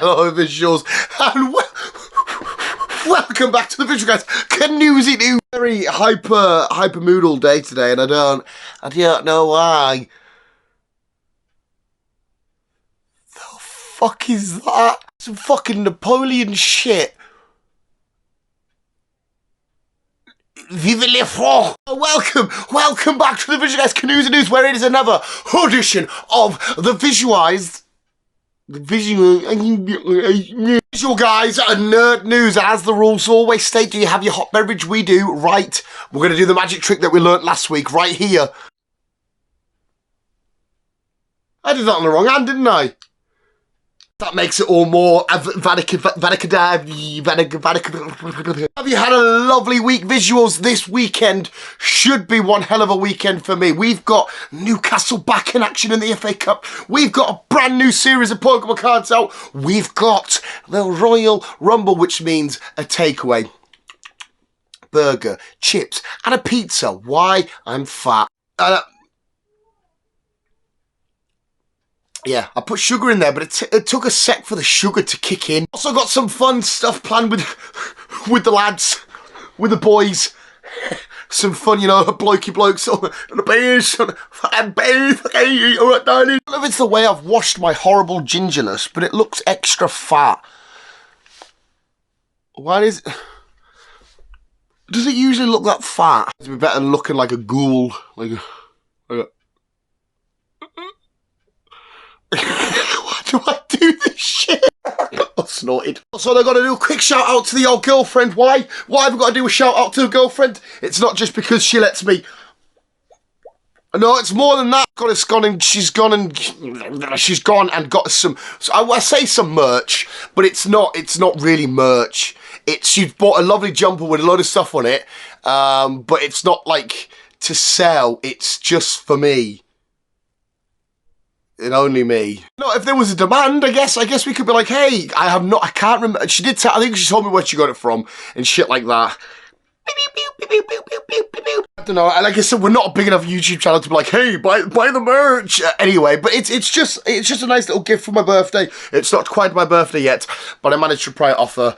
Hello, visuals, and welcome back to the visual guys. Canoozy new, very hyper mood all day today, and I don't know why. The fuck is that? Some fucking Napoleon shit. Vive les francs! Welcome back to the Visual Guys Canoozy News, where it is another edition of the Visual Guys and Nerd News. As the rules always state, do you have your hot beverage? We do. Right, we're going to do the magic trick that we learnt last week, right here. I did that on the wrong hand, didn't I? That makes it all more Vatican. Have you had a lovely week? Visuals this weekend should be one hell of a weekend for me. We've got Newcastle back in action in the FA Cup. We've got a brand new series of Pokémon cards out. We've got the Royal Rumble, which means a takeaway, burger, chips, and a pizza. Why? I'm fat. Yeah, I put sugar in there, but it took a sec for the sugar to kick in. Also got some fun stuff planned with the lads, with the boys. Some fun, you know, blokey blokes on the beers, I don't know if it's the way I've washed my horrible gingerless, but it looks extra fat. Why does it usually look that fat? It'd be better than looking like a ghoul, like a why do I do this shit? I snorted. So they've got to do a quick shout out to the old girlfriend. Why? Why have I got to do a shout out to the girlfriend? It's not just because she lets me. No, it's more than that. She's gone and got some. I say some merch, but it's not really merch. She's bought a lovely jumper with a load of stuff on it, but it's not like to sell. It's just for me. And only me. No, if there was a demand, I guess we could be like, hey, I can't remember. She did I think she told me where she got it from and shit like that. I don't know, like I said, we're not a big enough YouTube channel to be like, hey, buy the merch. Anyway, but it's just a nice little gift for my birthday. It's not quite my birthday yet, but I managed to pry it off her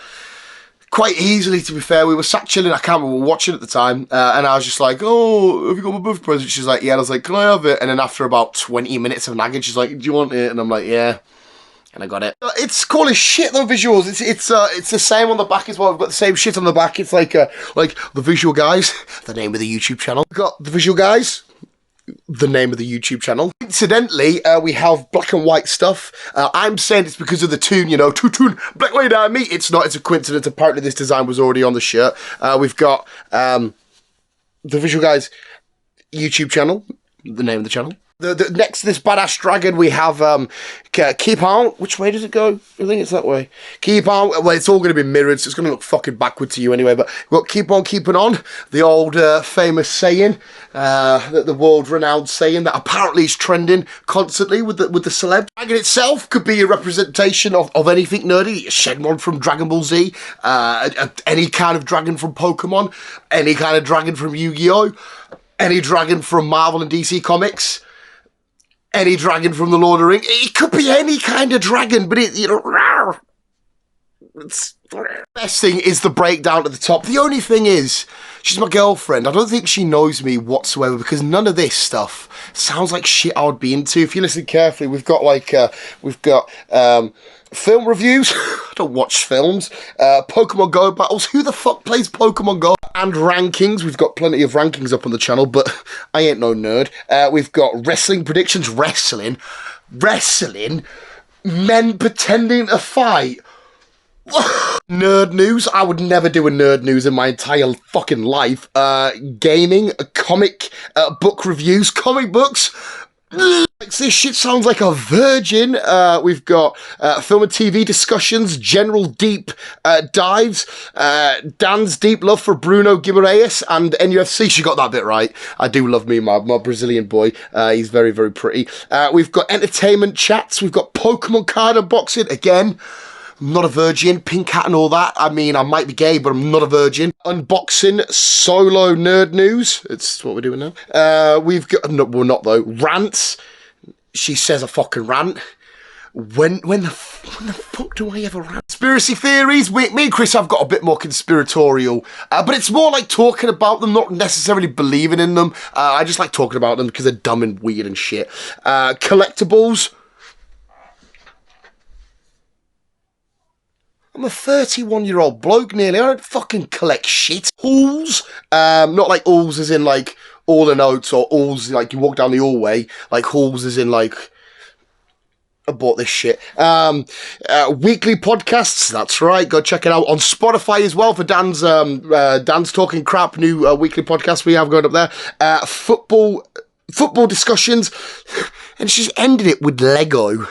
quite easily, to be fair. We were sat chilling, I can't remember, we were watching at the time, and I was just like, oh, have you got my birthday present? She's like, yeah, and I was like, can I have it? And then after about 20 minutes of nagging, she's like, do you want it? And I'm like, yeah. And I got it. It's cool as shit though, visuals. It's the same on the back as well. We've got the same shit on the back. It's like the Visual Guys, the name of the YouTube channel. We've got the Visual Guys, the name of the YouTube channel. Incidentally, we have black and white stuff. I'm saying it's because of the tune, you know, two-tune, black, white, me. It's not, it's a coincidence. Apparently this design was already on the shirt. We've got the Visual Guys YouTube channel, the name of the channel. Next to this badass dragon, we have keep on. Which way does it go? I think it's that way. Keep on. Well, it's all going to be mirrored, so it's going to look fucking backward to you anyway. But we've got keep on keeping on. The old famous saying, the world-renowned saying that apparently is trending constantly with the celeb. Dragon itself could be a representation of anything nerdy. Shenron from Dragon Ball Z, any kind of dragon from Pokemon, any kind of dragon from Yu-Gi-Oh, any dragon from Marvel and DC Comics. Any dragon from the Lord of the Rings. It could be any kind of dragon, but the best thing is the breakdown at the top. The only thing is, she's my girlfriend. I don't think she knows me whatsoever because none of this stuff sounds like shit I would be into. If you listen carefully, we've got film reviews. I don't watch films. Pokemon Go battles. Who the fuck plays Pokemon Go? And rankings. We've got plenty of rankings up on the channel, but I ain't no nerd. We've got wrestling predictions. Wrestling. Men pretending to fight. Nerd news. I would never do a nerd news in my entire fucking life. Gaming. Comic book reviews. Comic books. This shit sounds like a virgin. We've got film and TV discussions, general deep dives, Dan's deep love for Bruno Guimaraes and NFC. She got that bit right. I do love me, my Brazilian boy. He's very, very pretty. We've got entertainment chats. We've got Pokemon card unboxing. Again, I'm not a virgin, pink hat and all that. I mean, I might be gay, but I'm not a virgin. Unboxing, solo nerd news. It's what we're doing now. We've got, no, we're not though. Rants. She says a fucking rant. When the fuck do I ever have conspiracy theories? Me and Chris have got a bit more conspiratorial, but it's more like talking about them, not necessarily believing in them. I just like talking about them because they're dumb and weird and shit. Collectibles. I'm a 31-year-old bloke nearly. I don't fucking collect shit. Halls. Not like halls as in like all the notes or halls like you walk down the hallway. Like halls as in like... I bought this shit. Weekly podcasts, that's right. Go check it out on Spotify as well for Dan's Talking Crap, new weekly podcast we have going up there. Football discussions. And she's ended it with Lego.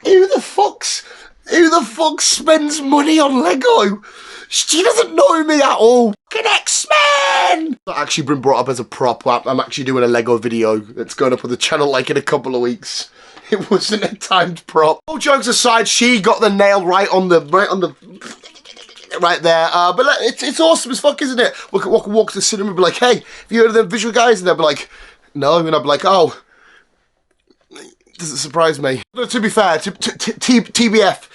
Who the fuck spends money on Lego? She doesn't know me at all. Fucking X-Men! Not actually been brought up as a prop. I'm actually doing a Lego video that's going up on the channel like in a couple of weeks. It wasn't a timed prop. All jokes aside, she got the nail right on the right there. But it's awesome as fuck, isn't it? We can walk to the cinema and be like, hey, have you heard of them visual guys? And they'll be like, no. And I'll be like, oh. Doesn't surprise me. No, to be fair, TBF,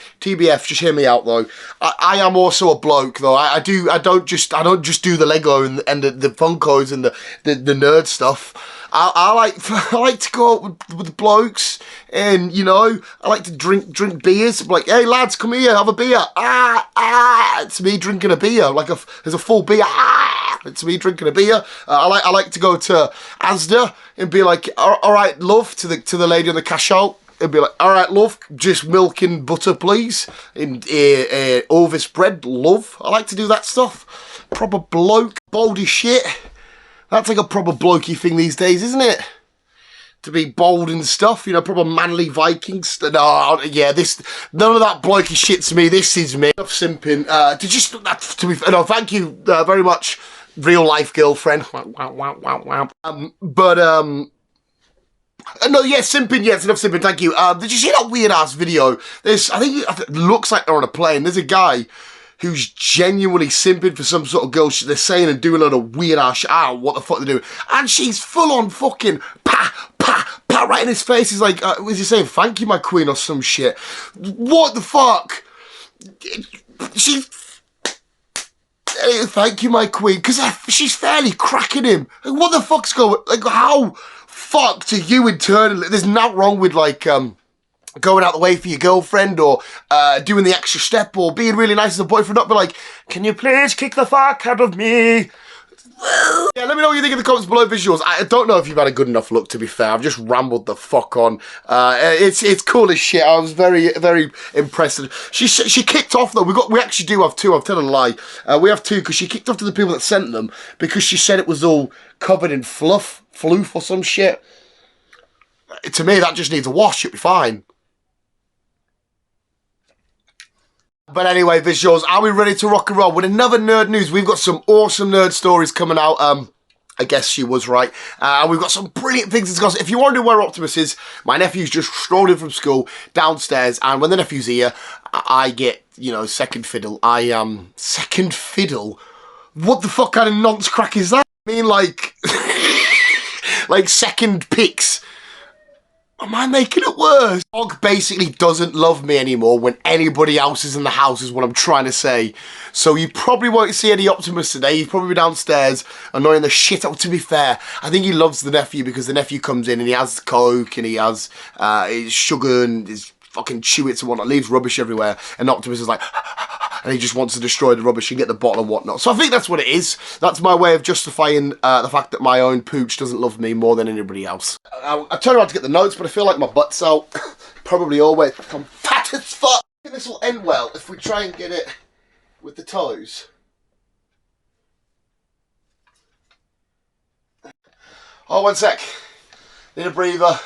just hear me out though. I am also a bloke though. I don't just do the Lego and the Funkos and the nerd stuff. I like to go out with blokes, and you know, I like to drink beers. I'm like, hey lads, come here, have a beer. It's me drinking a beer. Like there's a full beer. It's me drinking a beer. I like to go to Asda and be like, all right, love, to the lady on the cash out. And be like, all right, love, just milk and butter, please. And Ovis bread, love. I like to do that stuff. Proper bloke, bold as shit. That's like a proper blokey thing these days, isn't it? To be bold and stuff, you know, proper manly Vikings. No, yeah, none of that blokey shit to me. This is me. Enough simping. No, thank you very much, real life girlfriend. No, yeah, simping, yes, enough simping, thank you. Did you see that weird ass video? I think it looks like they're on a plane. There's a guy who's genuinely simping for some sort of girl. They're saying and doing a lot of weird ass shit. What the fuck they're doing. And she's full on fucking right in his face. He's like, was he saying, thank you, my queen, or some shit? What the fuck? Thank you, my queen, because she's fairly cracking him. Like, what the fuck's going, like, how fucked are you internally? There's nothing wrong with, like, going out the way for your girlfriend, or doing the extra step, or being really nice as a boyfriend, not be like, can you please kick the fuck out of me? Yeah, let me know what you think in the comments below. Visuals, I don't know if you've had a good enough look, to be fair. I've just rambled the fuck on. It's cool as shit. I was very, very impressed. She kicked off though. We actually do have two. I'm telling a lie. We have two because she kicked off to the people that sent them because she said it was all covered in floof or some shit. To me, that just needs a wash. It'll be fine. But anyway, visuals, are we ready to rock and roll with another nerd news? We've got some awesome nerd stories coming out. I guess she was right. We've got some brilliant things to discuss. If you wonder where Optimus is, my nephew's just strolled in from school downstairs, and when the nephew's here, I get, you know, second fiddle. Second fiddle? What the fuck kind of nonce crack is that? I mean, like, like second picks. Am I making it worse? Dog basically doesn't love me anymore when anybody else is in the house, is what I'm trying to say. So you probably won't see any Optimus today. He's probably downstairs annoying the shit out. To be fair, I think he loves the nephew because the nephew comes in and he has Coke and he has his sugar and his fucking Chewits and whatnot, leaves rubbish everywhere. And Optimus is like, and he just wants to destroy the rubbish and get the bottle and whatnot. So I think that's what it is. That's my way of justifying the fact that my own pooch doesn't love me more than anybody else. I turn around to get the notes, but I feel like my butt's out. Probably always. I'm fat as fuck. I think this will end well if we try and get it with the toes. Oh, one sec. Need a breather.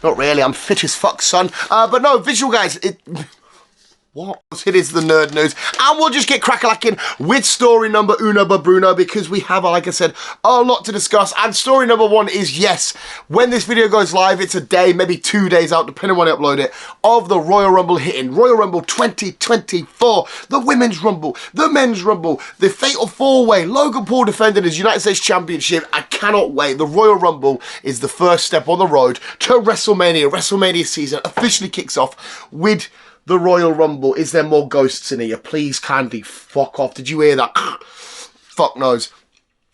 Not really, I'm fit as fuck, son. But no, visual guys, what? It is the nerd news. And we'll just get crack-a-lacking with story number uno Bruno, because we have, like I said, a lot to discuss. And story number one is, yes, when this video goes live, it's a day, maybe 2 days out, depending on when I upload it, of the Royal Rumble hitting. Royal Rumble 2024, the Women's Rumble, the Men's Rumble, the Fatal 4-Way, Logan Paul defending his United States Championship. I cannot wait. The Royal Rumble is the first step on the road to WrestleMania. WrestleMania season officially kicks off with the Royal Rumble. Is there more ghosts in here? Please, kindly, fuck off. Did you hear that? Fuck knows.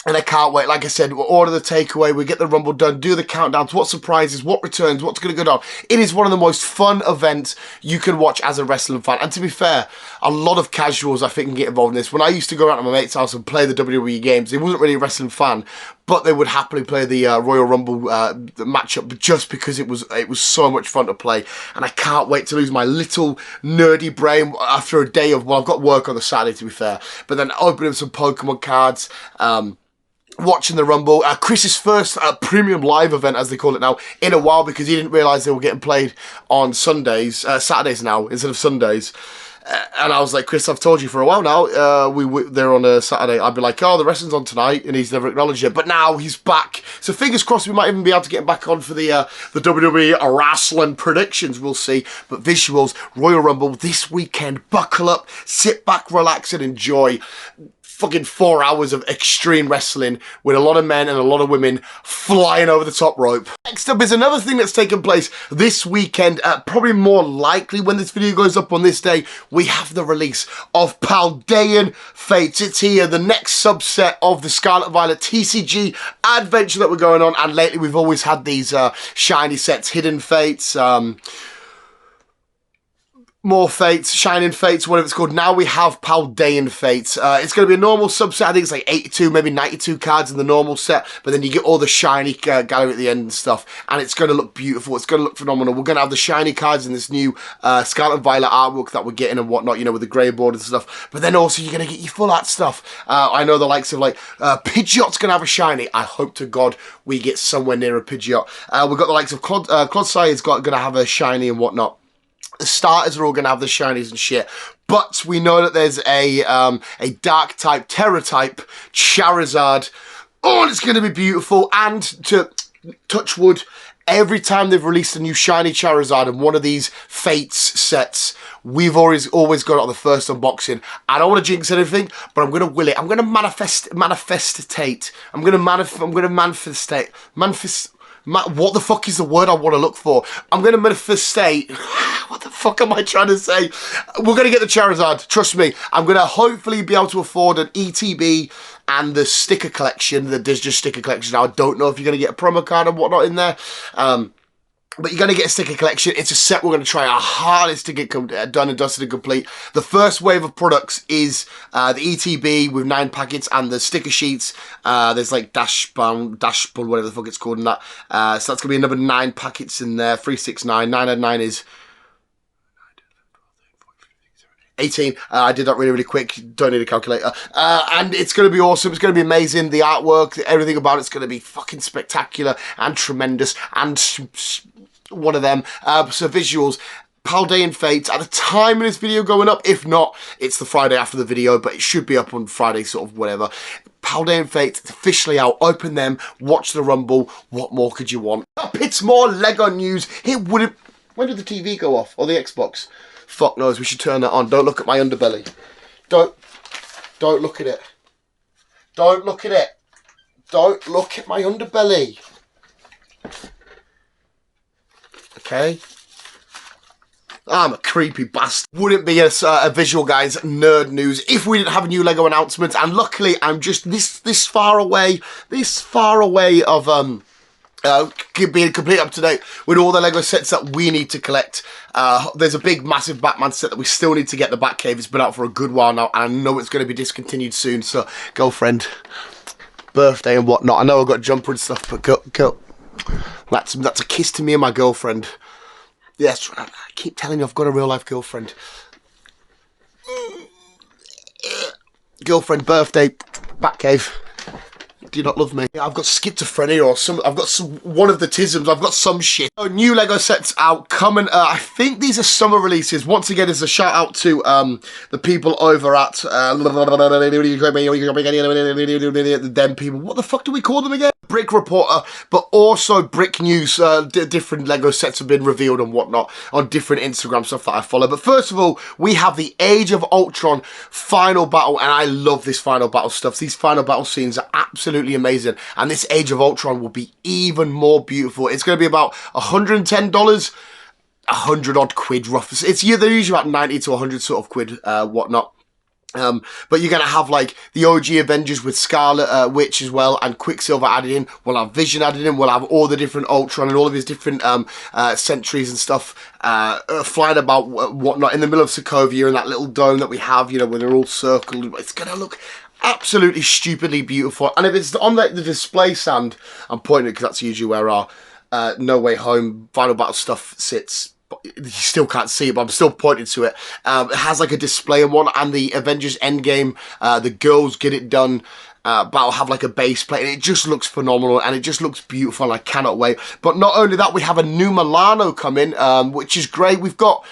And I can't wait. Like I said, we'll order the takeaway, we get the Rumble done, do the countdowns, what surprises, what returns, what's going to go down. It is one of the most fun events you can watch as a wrestling fan. And to be fair, a lot of casuals, I think, can get involved in this. When I used to go around to my mate's house and play the WWE games, he wasn't really a wrestling fan, but they would happily play the Royal Rumble matchup just because it was so much fun to play. And I can't wait to lose my little nerdy brain after a day of, well, I've got work on the Saturday, to be fair, but then opening some Pokemon cards, watching the Rumble, Chris's first premium live event, as they call it now, in a while, because he didn't realise they were getting played on Sundays, Saturdays now, instead of Sundays. And I was like, Chris, I've told you for a while now, they're on a Saturday. I'd be like, oh, the wrestling's on tonight, and he's never acknowledged it. But now he's back. So fingers crossed we might even be able to get him back on for the WWE wrestling predictions. We'll see. But visuals, Royal Rumble this weekend. Buckle up, sit back, relax, and enjoy fucking 4 hours of extreme wrestling with a lot of men and a lot of women flying over the top rope. Next up is another thing that's taken place this weekend, probably more likely when this video goes up on this day. We have the release of Paldean Fates. It's here, the next subset of the Scarlet Violet TCG adventure that we're going on, and lately we've always had these shiny sets, Hidden Fates, more Fates, Shining Fates, whatever it's called. Now we have Paldean Fates. It's going to be a normal subset. I think it's like 82, maybe 92 cards in the normal set, but then you get all the shiny gallery at the end and stuff, and it's going to look beautiful. It's going to look phenomenal. We're going to have the shiny cards in this new Scarlet Violet artwork that we're getting and whatnot, you know, with the grey board and stuff, but then also you're going to get your full art stuff. I know the likes of like Pidgeot's going to have a shiny. I hope to God we get somewhere near a Pidgeot. We've got the likes of Clodsire going to have a shiny and whatnot. The starters are all going to have the shinies and shit. But we know that there's a dark type, terror type, Charizard. Oh, and it's going to be beautiful. And to touch wood, every time they've released a new shiny Charizard in one of these Fates sets, we've always got it on the first unboxing. I don't want to jinx anything, but I'm going to will it. I'm going to manifestate. I'm going to manifestate. What the fuck is the word I want to look for? I'm going to manifestate. What the fuck am I trying to say? We're going to get the Charizard. Trust me. I'm going to hopefully be able to afford an ETB and the sticker collection, the Digital sticker collection. Now, I don't know if you're going to get a promo card and whatnot in there. But you're going to get a sticker collection. It's a set we're going to try our hardest to get done and dusted and complete. The first wave of products is the ETB with 9 packets and the sticker sheets. There's like Dashbun, whatever the fuck it's called in that. So that's going to be another 9 packets in there. 3, 6, 9. 9 and 9 is 18. I did that really quick. Don't need a calculator. And it's going to be awesome. It's going to be amazing. The artwork, everything about it's going to be fucking spectacular and tremendous and one of them. So visuals, Paldean Fates, at the time of this video going up, if not, it's the Friday after the video, but it should be up on Friday, sort of whatever. Paldean Fates, it's officially out. Open them, watch the Rumble. What more could you want? It's more Lego news. It wouldn't... When did the TV go off? Or the Xbox? Fuck knows, we should turn that on. Don't look at my underbelly. Don't look at it. Don't look at it. Don't look at my underbelly. Okay? I'm a creepy bastard. Wouldn't be a visual, guys, nerd news if we didn't have a new Lego announcement. And luckily, I'm just this far away of being completely up to date with all the Lego sets that we need to collect. There's a big, massive Batman set that we still need to get. The Batcave has been out for a good while now, and I know it's going to be discontinued soon. So, girlfriend, birthday and whatnot. I know I've got a jumper and stuff, but go. That's a kiss to me and my girlfriend. Yes, I keep telling you I've got a real life girlfriend. Girlfriend, birthday, Batcave. Do you not love me? I've got schizophrenia or some. I've got one of the tisms. I've got some shit. So, new Lego sets out coming. I think these are summer releases. Once again, it's a shout out to the people over at them people. What the fuck do we call them again? Brick Reporter, but also Brick News. Different Lego sets have been revealed and whatnot on different Instagram stuff that I follow. But first of all, we have the Age of Ultron final battle, and I love this final battle stuff. These final battle scenes are absolutely amazing, and this Age of Ultron will be even more beautiful. It's going to be about $110, 100 odd quid roughly. They're usually about 90 to 100 sort of quid, whatnot. But you're going to have like the OG Avengers with Scarlet Witch as well, and Quicksilver added in. We'll have Vision added in. We'll have all the different Ultron and all of his different sentries and stuff flying about whatnot in the middle of Sokovia in that little dome that we have, you know, where they're all circled. It's going to look absolutely stupidly beautiful. And if it's on the display stand, I'm pointing it because that's usually where our No Way Home Final Battle stuff sits. You still can't see it, but I'm still pointing to it. It has like a display and one, and the Avengers Endgame, the Girls Get It Done battle have like a base plate, and it just looks phenomenal, and it just looks beautiful, and I cannot wait. But not only that, we have a new Milano coming, which is great. We've got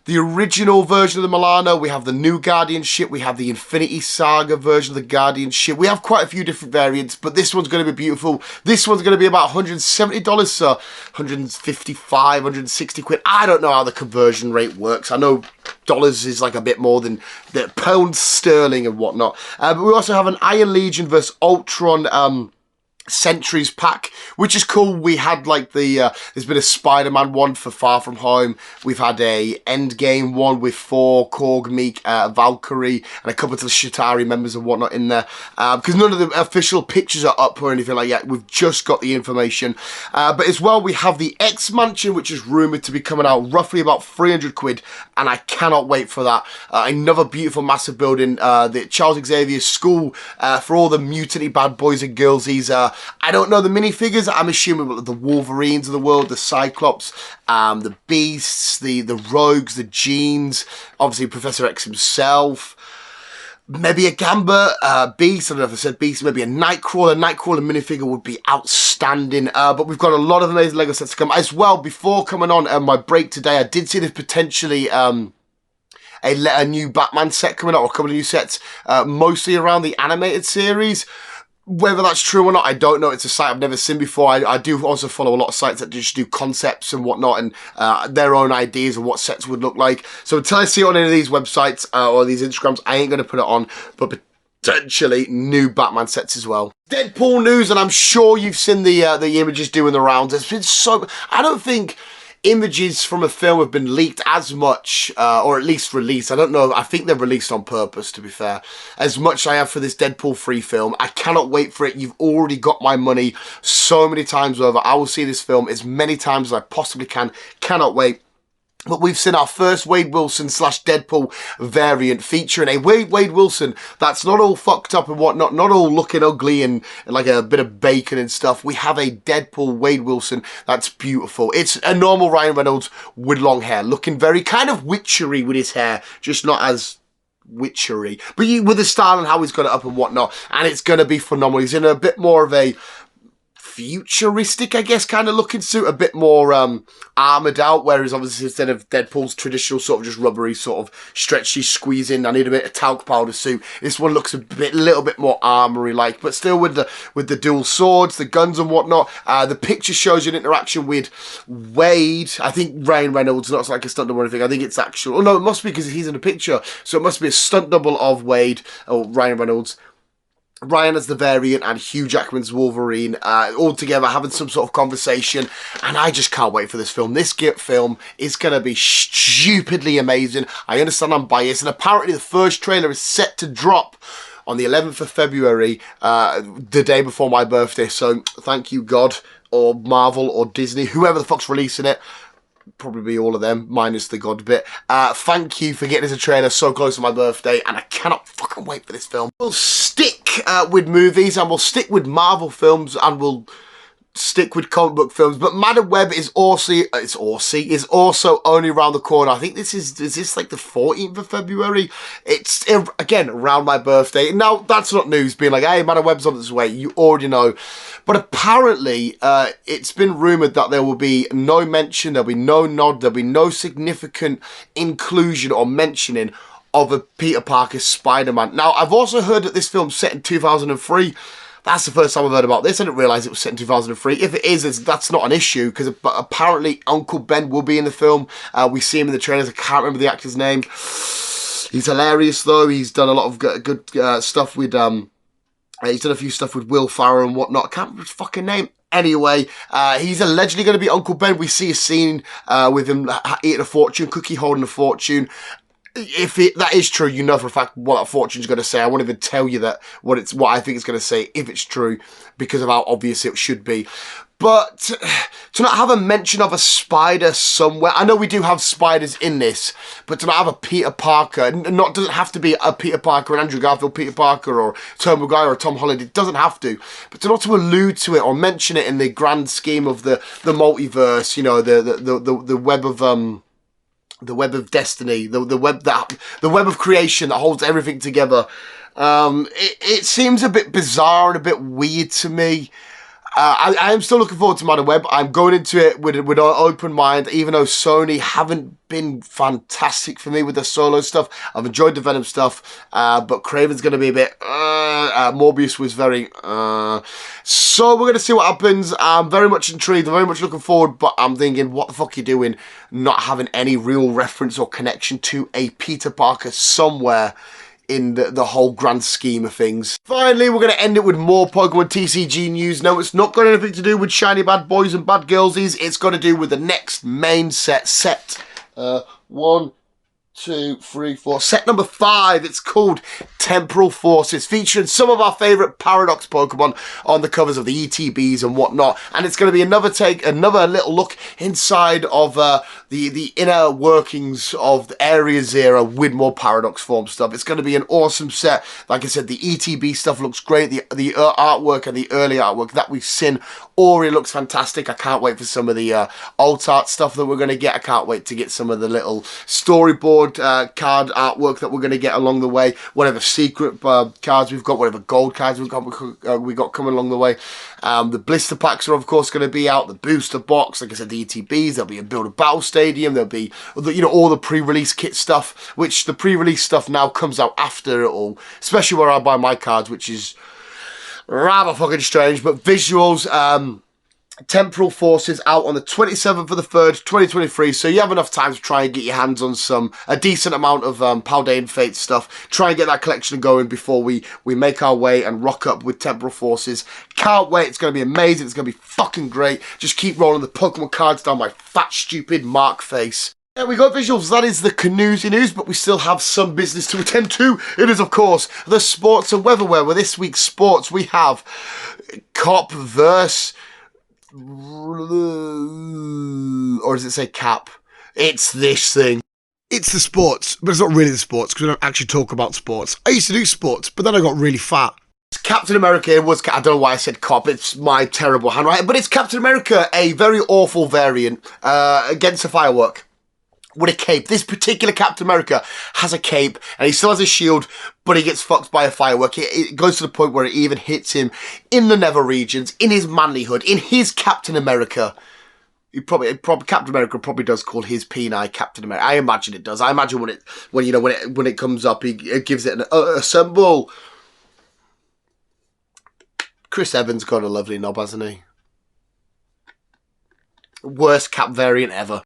the original version of the Milano, we have the new Guardian ship, we have the Infinity Saga version of the Guardian ship. We have quite a few different variants, but this one's going to be beautiful. This one's going to be about $170, so 155, 160 quid. I don't know how the conversion rate works. I know dollars is like a bit more than the pound sterling and whatnot. But we also have an Iron Legion versus Ultron Sentries pack, which is cool. We had like there's been a Spider-Man one for Far From Home. We've had a Endgame one with Thor, Korg, Meek, Valkyrie, and a couple of the Shatari members and whatnot in there. Because none of the official pictures are up or anything like that. We've just got the information. But as well, we have the X-Mansion, which is rumoured to be coming out roughly about 300 quid, and I cannot wait for that. Another beautiful, massive building, the Charles Xavier School for all the mutant bad boys and girls. I don't know the minifigures. I'm assuming the Wolverines of the world, the Cyclops, the Beasts, the Rogues, the Jeans, obviously Professor X himself, maybe a Gambit, Beast, I don't know if I said Beast, maybe a Nightcrawler. Nightcrawler minifigure would be outstanding. But we've got a lot of amazing Lego sets to come. As well, before coming on my break today, I did see there's potentially a new Batman set coming out, or a couple of new sets, mostly around the animated series. Whether that's true or not, I don't know. It's a site I've never seen before. I do also follow a lot of sites that just do concepts and whatnot, and their own ideas of what sets would look like. So until I see it on any of these websites or these Instagrams, I ain't going to put it on, but potentially new Batman sets as well. Deadpool news, and I'm sure you've seen the images doing the rounds. It's been so... I don't think images from a film have been leaked as much, or at least released. I don't know. I think they're released on purpose, to be fair. As much as I have for this Deadpool 3 film. I cannot wait for it. You've already got my money so many times over. I will see this film as many times as I possibly can. Cannot wait. But we've seen our first Wade Wilson / Deadpool variant featuring a Wade Wilson that's not all fucked up and whatnot, not all looking ugly and like a bit of bacon and stuff. We have a Deadpool Wade Wilson that's beautiful. It's a normal Ryan Reynolds with long hair, looking very kind of witchery with his hair, just not as witchery, but with the style and how he's got it up and whatnot. And it's going to be phenomenal. He's in a bit more of a futuristic, I guess, kind of looking suit, a bit more armoured out, whereas obviously instead of Deadpool's traditional sort of just rubbery, sort of stretchy, squeezing, I need a bit of talc powder suit, this one looks a little bit more armoury-like, but still with the dual swords, the guns and whatnot. The picture shows you an interaction with Wade. I think Ryan Reynolds, not like a stunt double or anything, I think it's actual, oh no, it must be because he's in the picture, so it must be a stunt double of Wade, or Ryan Reynolds. Ryan as the variant and Hugh Jackman's Wolverine, all together having some sort of conversation, and I just can't wait for this film. This film is going to be stupidly amazing. I understand I'm biased, and apparently the first trailer is set to drop on the 11th of February, the day before my birthday, so thank you God, or Marvel, or Disney, whoever the fuck's releasing it. Probably all of them, minus the God bit. Thank you for getting us a trailer so close to my birthday, and I cannot fucking wait for this film. We'll stick with movies, and we'll stick with Marvel films, and we'll stick with comic book films, but Madam Web is also only around the corner. I think is this like the 14th of February? It's, again, around my birthday. Now, that's not news, being like, hey, Madam Web's on its way. You already know. But apparently, it's been rumoured that there will be no mention, there'll be no nod, there'll be no significant inclusion or mentioning of a Peter Parker Spider-Man. Now, I've also heard that this film's set in 2003, That's the first time I've heard about this. I didn't realise it was set in 2003. If it is, that's not an issue, because apparently Uncle Ben will be in the film. We see him in the trailers. I can't remember the actor's name. He's hilarious, though. He's done a lot of good stuff with... he's done a few stuff with Will Ferrell and whatnot. I can't remember his fucking name. Anyway, he's allegedly going to be Uncle Ben. We see a scene with him eating a fortune cookie, holding a fortune. If that is true, you know for a fact what that fortune's going to say. I won't even tell you that what I think it's going to say if it's true, because of how obvious it should be. But to not have a mention of a spider somewhere, I know we do have spiders in this, but to not have a Peter Parker, doesn't have to be a Peter Parker, an Andrew Garfield Peter Parker, or Tom Maguire or Tom Holland, it doesn't have to, but to not to allude to it or mention it in the grand scheme of the multiverse, you know, the web of the web of destiny, the web of creation that holds everything together. It seems a bit bizarre and a bit weird to me. I am still looking forward to Madam Web. I'm going into it with an open mind, even though Sony haven't been fantastic for me with the solo stuff. I've enjoyed the Venom stuff, but Craven's going to be a bit... Morbius was very... So we're going to see what happens. I'm very much intrigued. I'm very much looking forward, but I'm thinking, what the fuck are you doing not having any real reference or connection to a Peter Parker somewhere in the whole grand scheme of things. Finally, we're going to end it with more Pokemon TCG news. No, it's not got anything to do with shiny bad boys and bad girlsies. It's got to do with the next main set. 1, 2, 3, 4. Set number 5. It's called Temporal Forces, featuring some of our favourite Paradox Pokemon on the covers of the ETBs and whatnot. And it's going to be another little look inside of the inner workings of the Area Zero with more Paradox form stuff. It's going to be an awesome set. Like I said, the ETB stuff looks great. The artwork and the early artwork that we've seen already looks fantastic. I can't wait for some of the alt art stuff that we're going to get. I can't wait to get some of the little storyboard card artwork that we're going to get along the way. Whatever secret cards we've got, whatever gold cards we got coming along the way. The blister packs are of course going to be out. The booster box, like I said, the ETBs. There'll be a Build a Battle Stadium. There'll be, you know, all the pre-release kit stuff, which the pre-release stuff now comes out after it all, especially where I buy my cards, which is rather fucking strange. But visuals, Temporal Forces out on the 27th of the 3rd, 2023, so you have enough time to try and get your hands on a decent amount of Paldean Fate stuff. Try and get that collection going before we make our way and rock up with Temporal Forces. Can't wait, it's going to be amazing, it's going to be fucking great. Just keep rolling the Pokemon cards down my fat, stupid Mark face. There we go, visuals. That is the Canoozy news, but we still have some business to attend to. It is, of course, the sports and weatherware. With this week's sports, we have Cop versus... or does it say Cap? It's this thing. It's the sports, but it's not really the sports, because we don't actually talk about sports. I used to do sports, but then I got really fat. It's Captain America. It was, I don't know why I said Cop, it's my terrible handwriting, but it's Captain America, a very awful variant against a firework. With a cape. This particular Captain America has a cape, and he still has a shield, but he gets fucked by a firework. It goes to the point where it even hits him in the nether regions, in his manlyhood, in his Captain America. Captain America probably does call his peni Captain America. I imagine it does. I imagine when it comes up, it gives it a symbol. Chris Evans got a lovely knob, hasn't he? Worst Cap variant ever.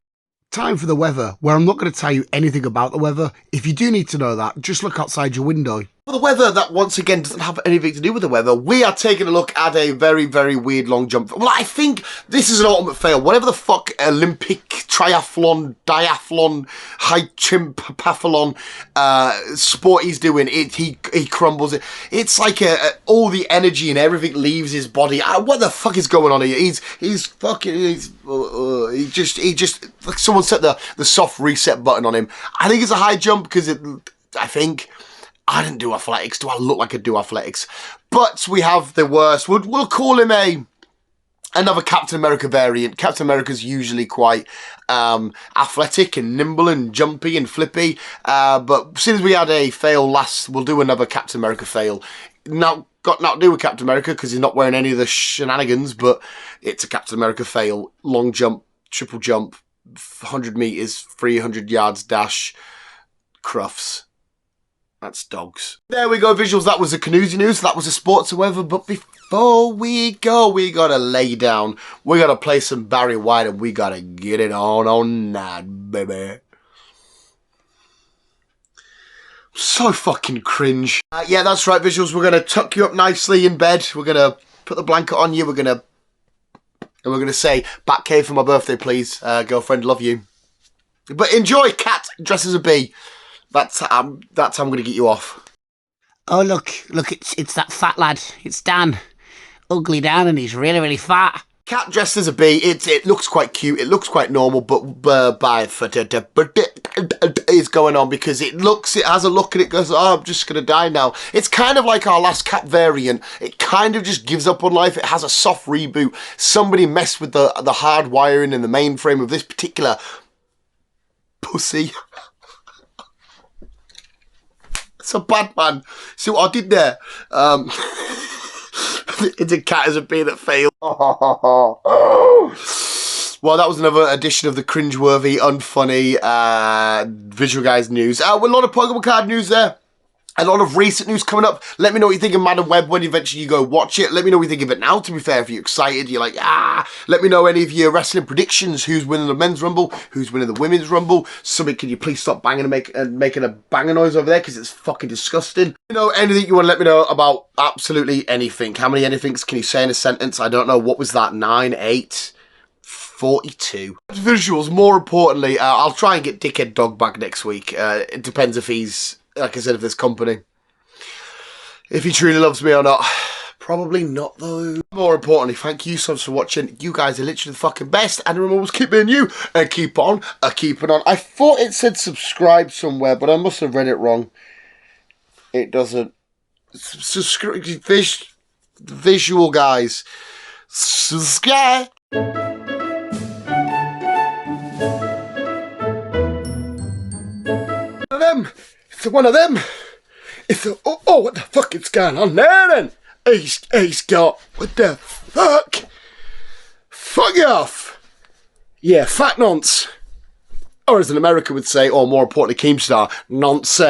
Time for the weather, where I'm not going to tell you anything about the weather. If you do need to know that, just look outside your window. For the weather, that once again doesn't have anything to do with the weather, we are taking a look at a very, very weird long jump. Well, I think this is an ultimate fail. Whatever the fuck Olympic triathlon, diathlon, high chimpathlon sport he's doing, he crumbles it. It's like all the energy and everything leaves his body. What the fuck is going on here? He just like someone set the soft reset button on him. I think it's a high jump because I didn't do athletics. Do I look like I do athletics? But we have the worst. We'll call him another Captain America variant. Captain America's usually quite athletic and nimble and jumpy and flippy. But since we had a fail last, we'll do another Captain America fail. Now, got nothing to do with Captain America because he's not wearing any of the shenanigans, but it's a Captain America fail. Long jump, triple jump, 100 meters, 300 yards dash, Crufts. That's dogs. There we go, visuals. That was the Canoozy news. That was the sports and weather. But before before we go, we gotta lay down. We gotta play some Barry White and we gotta get it on that, baby. So fucking cringe. Yeah, that's right, visuals. We're gonna tuck you up nicely in bed. We're gonna put the blanket on you. We're gonna say, Batcave for my birthday, please. Girlfriend, love you. But enjoy, cat, dress as a bee. That's how I'm gonna get you off. Oh, look, it's that fat lad. It's Dan. Ugly Dan, and he's really, really fat. Cat dressed as a bee, it looks quite cute, it looks quite normal, but is going on because it has a look and it goes, oh, I'm just gonna die now. It's kind of like our last cat variant. It kind of just gives up on life. It has a soft reboot. Somebody messed with the hard wiring in the mainframe of this particular pussy. It's a bad man. See what I did there? It's a cat as a bee that failed. Well, that was another edition of the cringeworthy, unfunny Visual Guys news. A lot of Pokemon card news there. A lot of recent news coming up. Let me know what you think of Madam Web when eventually you go watch it. Let me know what you think of it now, to be fair, if you're excited. You're like, Let me know any of your wrestling predictions. Who's winning the men's rumble? Who's winning the women's rumble? Somebody, can you please stop banging and making a banging noise over there? Because it's fucking disgusting. You know, anything you want to let me know about absolutely anything. How many anythings can you say in a sentence? I don't know. What was that? 9, 8... 42. Visuals, more importantly, I'll try and get Dickhead Dog back next week. It depends if he's, like I said, if there's company. If he truly loves me or not. Probably not, though. More importantly, thank you so much for watching. You guys are literally the fucking best. And remember, always keep being you. And keep on, keeping on. I thought it said subscribe somewhere, but I must have read it wrong. It doesn't. Subscribe. Visual Guys. Subscribe. It's one of them. It's a, oh, what the fuck is going on there then? He's got, what the fuck? Fuck you off. Yeah, fat nonce. Or as an American would say, or more importantly, Keemstar, nonce.